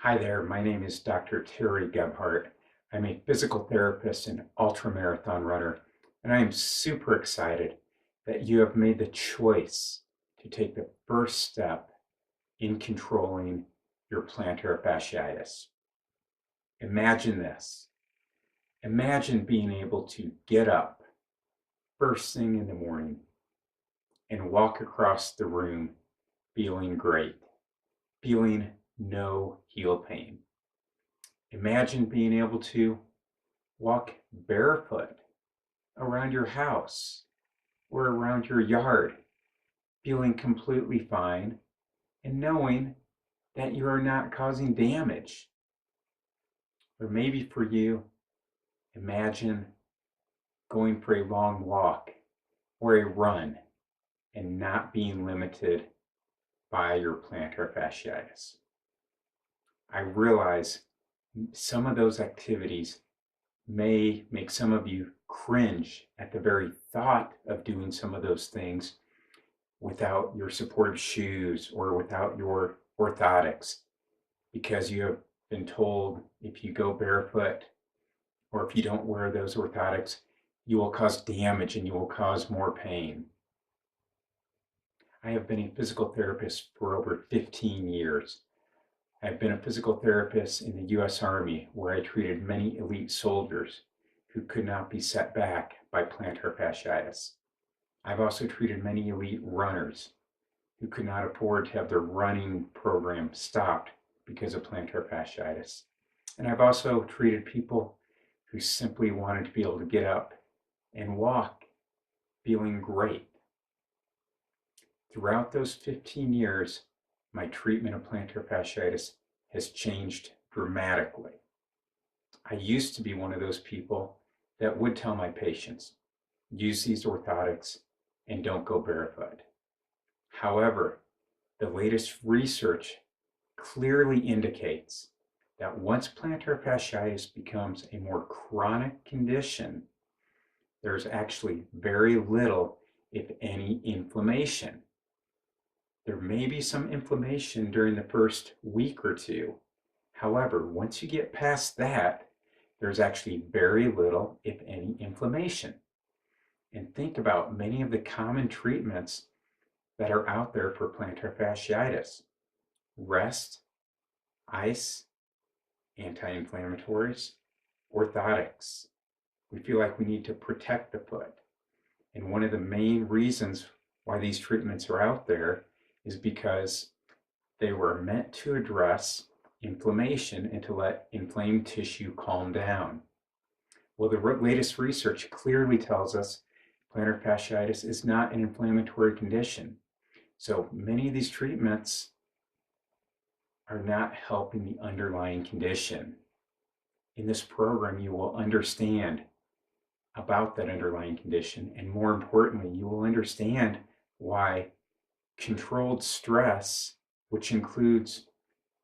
Hi there, my name is Dr. Terry Gebhardt. I'm a physical therapist and ultramarathon runner, and I am super excited that you have made the choice to take the first step in controlling your plantar fasciitis. Imagine this. Imagine being able to get up first thing in the morning and walk across the room feeling great, feeling no heel pain. Imagine being able to walk barefoot around your house or around your yard, feeling completely fine and knowing that you are not causing damage. Or maybe for you, imagine going for a long walk or a run and not being limited by your plantar fasciitis. I realize some of those activities may make some of you cringe at the very thought of doing some of those things without your supportive shoes or without your orthotics, because you have been told if you go barefoot or if you don't wear those orthotics, you will cause damage and you will cause more pain. I have been a physical therapist for over 15 years. I've been a physical therapist in the U.S. Army, where I treated many elite soldiers who could not be set back by plantar fasciitis. I've also treated many elite runners who could not afford to have their running program stopped because of plantar fasciitis. And I've also treated people who simply wanted to be able to get up and walk feeling great. Throughout those 15 years, my treatment of plantar fasciitis has changed dramatically. I used to be one of those people that would tell my patients, use these orthotics and don't go barefoot. However, the latest research clearly indicates that once plantar fasciitis becomes a more chronic condition, there's actually very little, if any, inflammation. There may be some inflammation during the first week or two. However, once you get past that, there's actually very little, if any, inflammation. And think about many of the common treatments that are out there for plantar fasciitis: rest, ice, anti-inflammatories, orthotics. We feel like we need to protect the foot. And one of the main reasons why these treatments are out there is because they were meant to address inflammation and to let inflamed tissue calm down. Well, the latest research clearly tells us plantar fasciitis is not an inflammatory condition. So many of these treatments are not helping the underlying condition. In this program, you will understand about that underlying condition, and more importantly, you will understand why controlled stress, which includes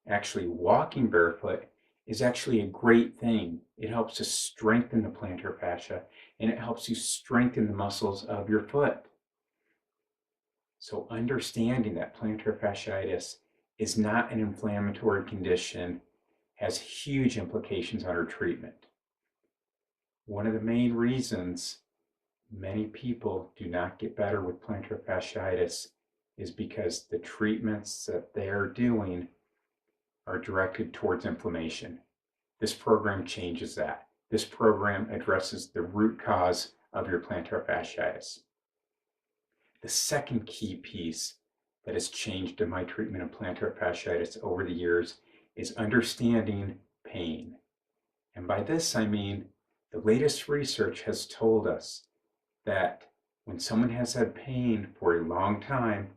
actually walking barefoot, is actually a great thing. It helps to strengthen the plantar fascia and it helps you strengthen the muscles of your foot. So understanding that plantar fasciitis is not an inflammatory condition has huge implications on our treatment. One of the main reasons many people do not get better with plantar fasciitis is because the treatments that they are doing are directed towards inflammation. This program changes that. This program addresses the root cause of your plantar fasciitis. The second key piece that has changed in my treatment of plantar fasciitis over the years is understanding pain. And by this, I mean the latest research has told us that when someone has had pain for a long time,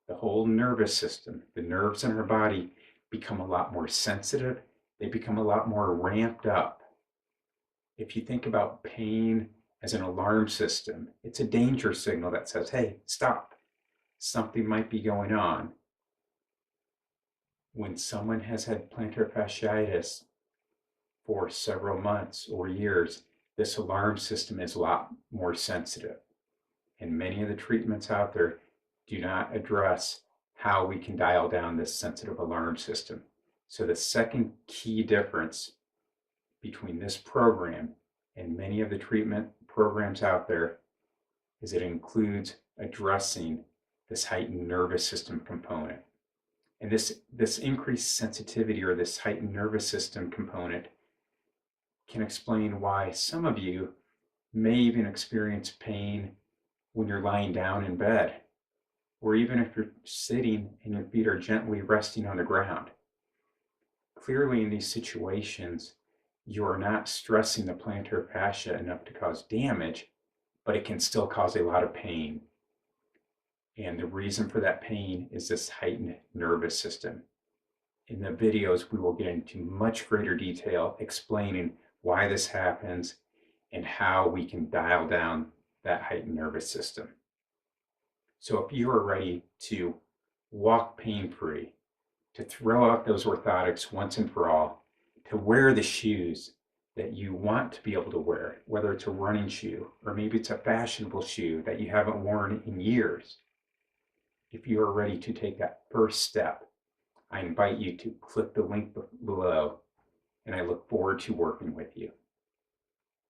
the whole nervous system, the nerves in our body, become a lot more sensitive. They become a lot more ramped up. If you think about pain as an alarm system, it's a danger signal that says, hey, stop. Something might be going on. When someone has had plantar fasciitis for several months or years, this alarm system is a lot more sensitive. And many of the treatments out there do not address how we can dial down this sensitive alarm system. So the second key difference between this program and many of the treatment programs out there is it includes addressing this heightened nervous system component. And this increased sensitivity, or this heightened nervous system component, can explain why some of you may even experience pain when you're lying down in bed, or even if you're sitting and your feet are gently resting on the ground. Clearly, in these situations, you are not stressing the plantar fascia enough to cause damage, but it can still cause a lot of pain. And the reason for that pain is this heightened nervous system. In the videos, we will get into much greater detail explaining why this happens and how we can dial down that heightened nervous system. So if you are ready to walk pain-free, to throw out those orthotics once and for all, to wear the shoes that you want to be able to wear, whether it's a running shoe or maybe it's a fashionable shoe that you haven't worn in years, if you are ready to take that first step, I invite you to click the link below, and I look forward to working with you.